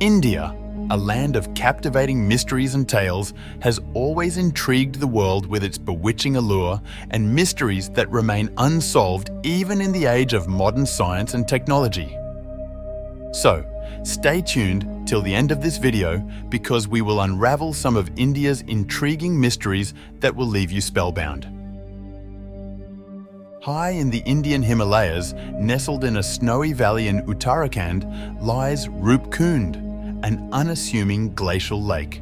India, a land of captivating mysteries and tales, has always intrigued the world with its bewitching allure and mysteries that remain unsolved even in the age of modern science and technology. So, stay tuned till the end of this video because we will unravel some of India's intriguing mysteries that will leave you spellbound. High in the Indian Himalayas, nestled in a snowy valley in Uttarakhand, lies Rupkund, an unassuming glacial lake.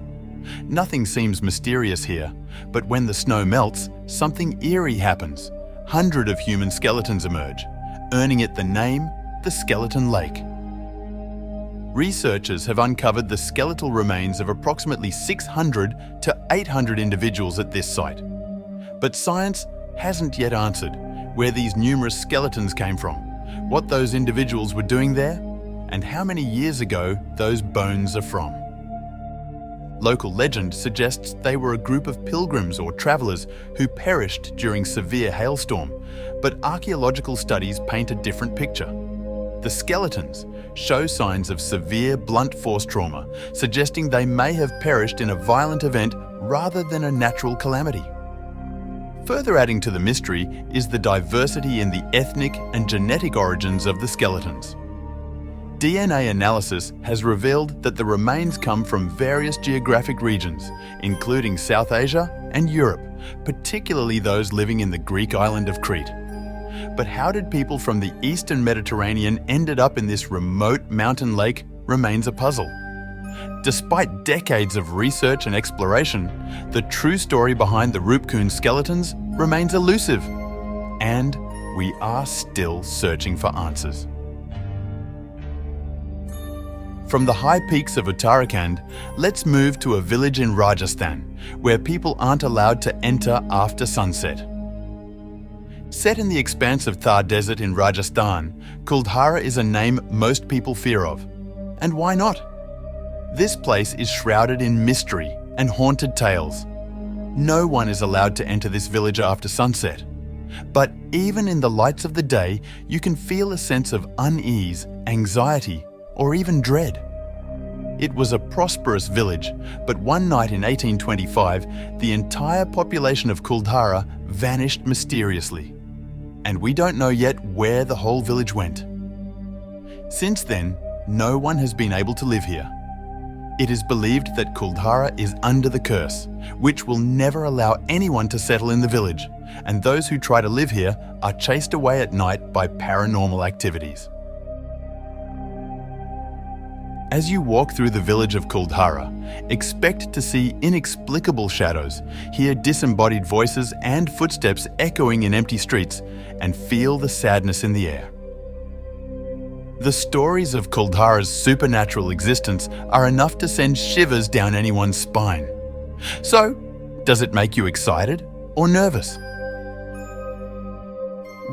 Nothing seems mysterious here, but when the snow melts, something eerie happens. Hundreds of human skeletons emerge, earning it the name the Skeleton Lake. Researchers have uncovered the skeletal remains of approximately 600 to 800 individuals at this site. But science hasn't yet answered where these numerous skeletons came from, what those individuals were doing there, and how many years ago those bones are from. Local legend suggests they were a group of pilgrims or travelers who perished during severe hailstorm, but archaeological studies paint a different picture. The skeletons show signs of severe blunt force trauma, suggesting they may have perished in a violent event rather than a natural calamity. Further adding to the mystery is the diversity in the ethnic and genetic origins of the skeletons. DNA analysis has revealed that the remains come from various geographic regions, including South Asia and Europe, particularly those living in the Greek island of Crete. But how did people from the Eastern Mediterranean ended up in this remote mountain lake remains a puzzle. Despite decades of research and exploration, the true story behind the Rupkund skeletons remains elusive, and we are still searching for answers. From the high peaks of Uttarakhand, let's move to a village in Rajasthan, where people aren't allowed to enter after sunset. Set in the expanse of Thar Desert in Rajasthan, Kuldhara is a name most people fear of. And why not? This place is shrouded in mystery and haunted tales. No one is allowed to enter this village after sunset. But even in the lights of the day, you can feel a sense of unease, anxiety, or even dread. It was a prosperous village, but one night in 1825, the entire population of Kuldhara vanished mysteriously. And we don't know yet where the whole village went. Since then, no one has been able to live here. It is believed that Kuldhara is under the curse, which will never allow anyone to settle in the village, and those who try to live here are chased away at night by paranormal activities. As you walk through the village of Kuldhara, expect to see inexplicable shadows, hear disembodied voices and footsteps echoing in empty streets, and feel the sadness in the air. The stories of Kuldhara's supernatural existence are enough to send shivers down anyone's spine. So, does it make you excited or nervous?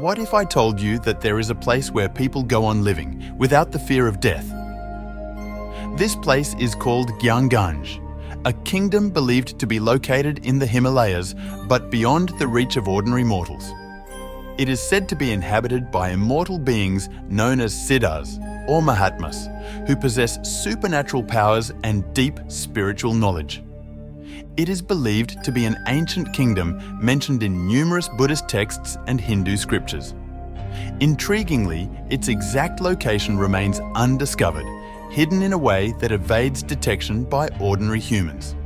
What if I told you that there is a place where people go on living without the fear of death? This place is called Gyanganj, a kingdom believed to be located in the Himalayas but beyond the reach of ordinary mortals. It is said to be inhabited by immortal beings known as Siddhas or Mahatmas, who possess supernatural powers and deep spiritual knowledge. It is believed to be an ancient kingdom mentioned in numerous Buddhist texts and Hindu scriptures. Intriguingly, its exact location remains undiscovered, hidden in a way that evades detection by ordinary humans.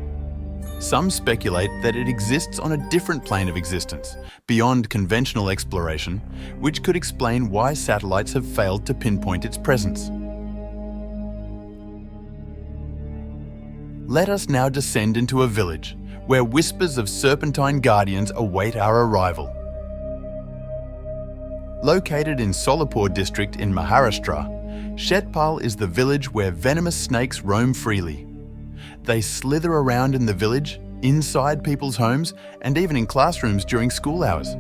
Some speculate that it exists on a different plane of existence, beyond conventional exploration, which could explain why satellites have failed to pinpoint its presence. Let us now descend into a village, where whispers of serpentine guardians await our arrival. Located in Solapur district in Maharashtra, Shetpal is the village where venomous snakes roam freely. They slither around in the village, inside people's homes, and even in classrooms during school hours.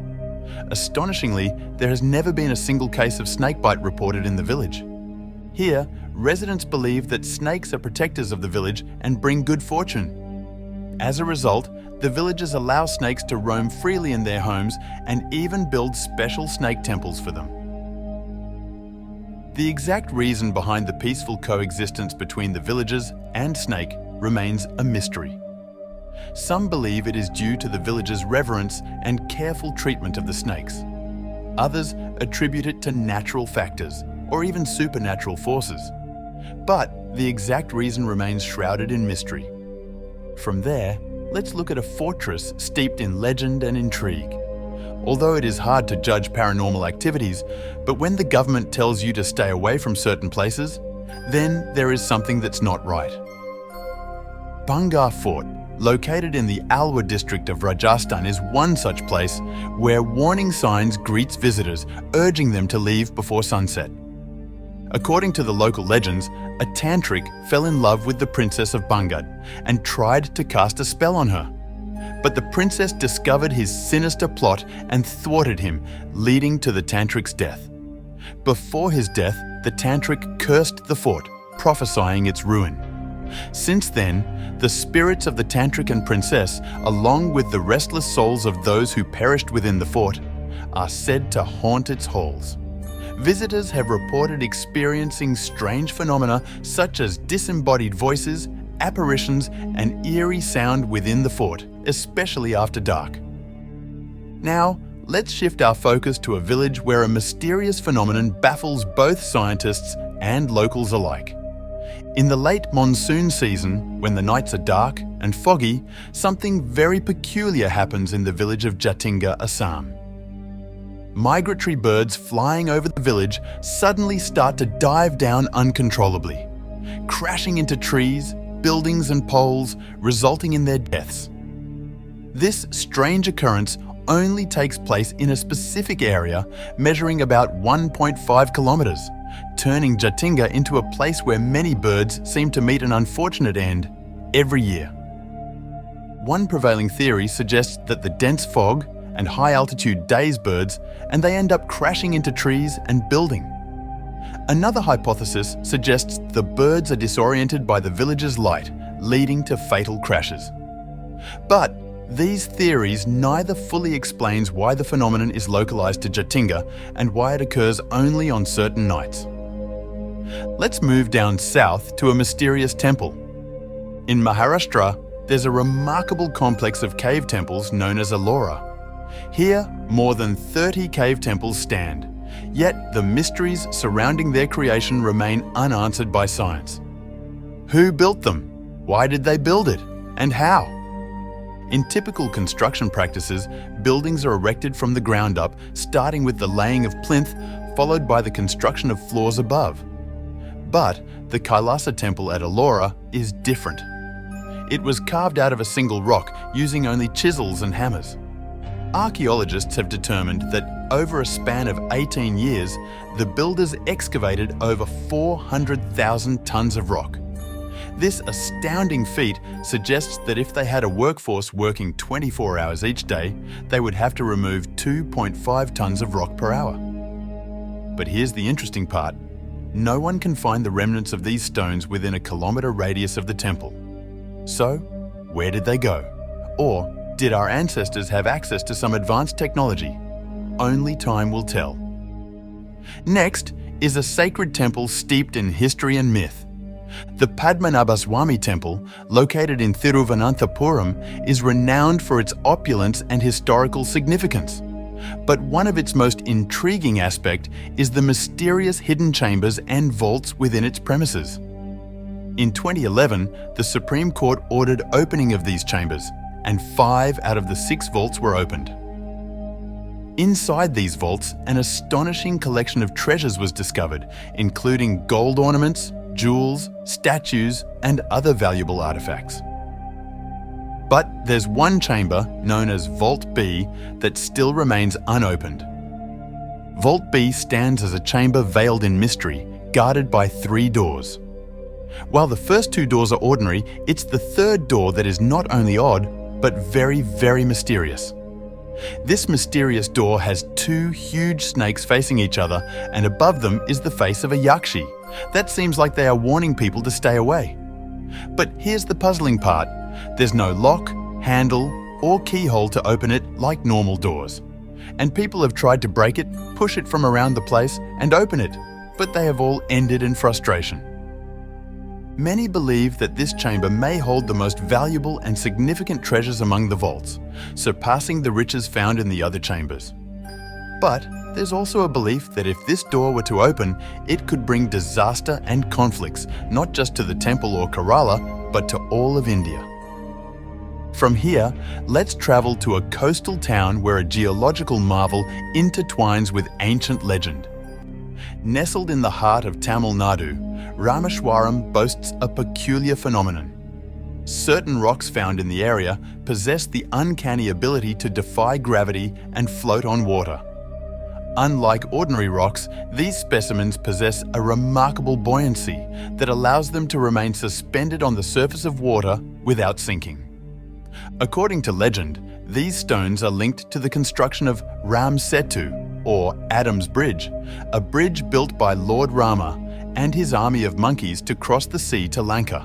Astonishingly, there has never been a single case of snakebite reported in the village. Here, residents believe that snakes are protectors of the village and bring good fortune. As a result, the villagers allow snakes to roam freely in their homes and even build special snake temples for them. The exact reason behind the peaceful coexistence between the villagers and snake remains a mystery. Some believe it is due to the villagers' reverence and careful treatment of the snakes. Others attribute it to natural factors or even supernatural forces. But the exact reason remains shrouded in mystery. From there, let's look at a fortress steeped in legend and intrigue. Although it is hard to judge paranormal activities, but when the government tells you to stay away from certain places, then there is something that's not right. Bangar Fort, located in the Allure district of Rajasthan, is one such place where warning signs greets visitors, urging them to leave before sunset. According to the local legends, a tantric fell in love with the princess of Bangar and tried to cast a spell on her. But the princess discovered his sinister plot and thwarted him, leading to the tantric's death. Before his death, the tantric cursed the fort, prophesying its ruin. Since then, the spirits of the tantric and princess, along with the restless souls of those who perished within the fort, are said to haunt its halls. Visitors have reported experiencing strange phenomena such as disembodied voices, apparitions, and eerie sound within the fort, especially after dark. Now, let's shift our focus to a village where a mysterious phenomenon baffles both scientists and locals alike. In the late monsoon season, when the nights are dark and foggy, something very peculiar happens in the village of Jatinga, Assam. Migratory birds flying over the village suddenly start to dive down uncontrollably, crashing into trees, buildings and poles, resulting in their deaths. This strange occurrence only takes place in a specific area measuring about 1.5 kilometers, turning Jatinga into a place where many birds seem to meet an unfortunate end every year. One prevailing theory suggests that the dense fog and high altitude daze birds, and they end up crashing into trees and building. Another hypothesis suggests the birds are disoriented by the village's light, leading to fatal crashes. But these theories neither fully explains why the phenomenon is localized to Jatinga and why it occurs only on certain nights. Let's move down south to a mysterious temple. In Maharashtra, there's a remarkable complex of cave temples known as allure. Here, more than 30 cave temples stand, yet the mysteries surrounding their creation remain unanswered by science. Who built them? Why did they build it? And how? In typical construction practices, buildings are erected from the ground up, starting with the laying of plinth, followed by the construction of floors above. But the Kailasa temple at Allure is different. It was carved out of a single rock, using only chisels and hammers. Archaeologists have determined that over a span of 18 years, the builders excavated over 400,000 tons of rock. This astounding feat suggests that if they had a workforce working 24 hours each day, they would have to remove 2.5 tons of rock per hour. But here's the interesting part. No one can find the remnants of these stones within a kilometre radius of the temple. So, where did they go? Or did our ancestors have access to some advanced technology? Only time will tell. Next is a sacred temple steeped in history and myth. The Padmanabhaswamy temple, located in Thiruvananthapuram, is renowned for its opulence and historical significance. But one of its most intriguing aspects is the mysterious hidden chambers and vaults within its premises. In 2011, the Supreme Court ordered opening of these chambers, and 5 out of the 6 vaults were opened. Inside these vaults, an astonishing collection of treasures was discovered, including gold ornaments, jewels, statues, and other valuable artifacts. But there's one chamber, known as Vault B, that still remains unopened. Vault B stands as a chamber veiled in mystery, guarded by 3 doors. While the first 2 doors are ordinary, it's the 3rd door that is not only odd, but very, very mysterious. This mysterious door has 2 huge snakes facing each other, and above them is the face of a yakshi. That seems like they are warning people to stay away. But here's the puzzling part. There's no lock, handle, or keyhole to open it like normal doors. And people have tried to break it, push it from around the place, and open it, but they have all ended in frustration. Many believe that this chamber may hold the most valuable and significant treasures among the vaults, surpassing the riches found in the other chambers. But there's also a belief that if this door were to open, it could bring disaster and conflicts, not just to the temple or Kerala, but to all of India. From here, let's travel to a coastal town where a geological marvel intertwines with ancient legend. Nestled in the heart of Tamil Nadu, Rameshwaram boasts a peculiar phenomenon. Certain rocks found in the area possess the uncanny ability to defy gravity and float on water. Unlike ordinary rocks, these specimens possess a remarkable buoyancy that allows them to remain suspended on the surface of water without sinking. According to legend, these stones are linked to the construction of Ram Setu, or Adam's Bridge, a bridge built by Lord Rama and his army of monkeys to cross the sea to Lanka.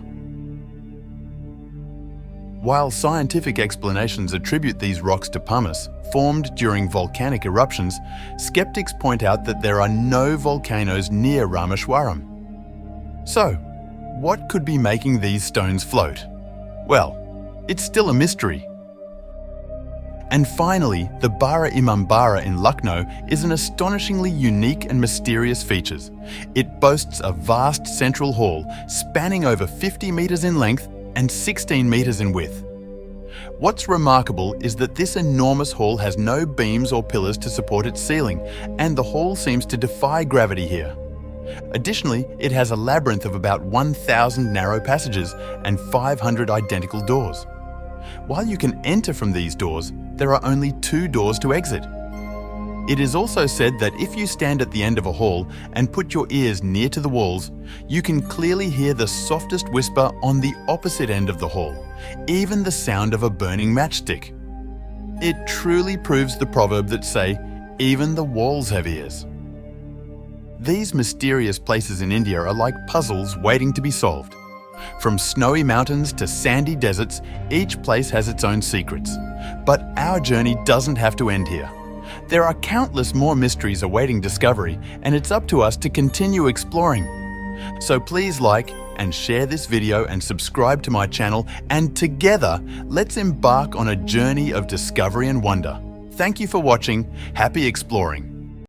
While scientific explanations attribute these rocks to pumice, formed during volcanic eruptions, skeptics point out that there are no volcanoes near Rameshwaram. So, what could be making these stones float? Well, it's still a mystery. And finally, the Bara Imambara in Lucknow is an astonishingly unique and mysterious feature. It boasts a vast central hall spanning over 50 meters in length and 16 meters in width. What's remarkable is that this enormous hall has no beams or pillars to support its ceiling, and the hall seems to defy gravity here. Additionally, it has a labyrinth of about 1,000 narrow passages and 500 identical doors. While you can enter from these doors, there are only 2 doors to exit. It is also said that if you stand at the end of a hall and put your ears near to the walls, you can clearly hear the softest whisper on the opposite end of the hall, even the sound of a burning matchstick. It truly proves the proverb that say, even the walls have ears. These mysterious places in India are like puzzles waiting to be solved. From snowy mountains to sandy deserts, each place has its own secrets. But our journey doesn't have to end here. There are countless more mysteries awaiting discovery, and it's up to us to continue exploring. So please like and share this video and subscribe to my channel, and together, let's embark on a journey of discovery and wonder. Thank you for watching. Happy exploring.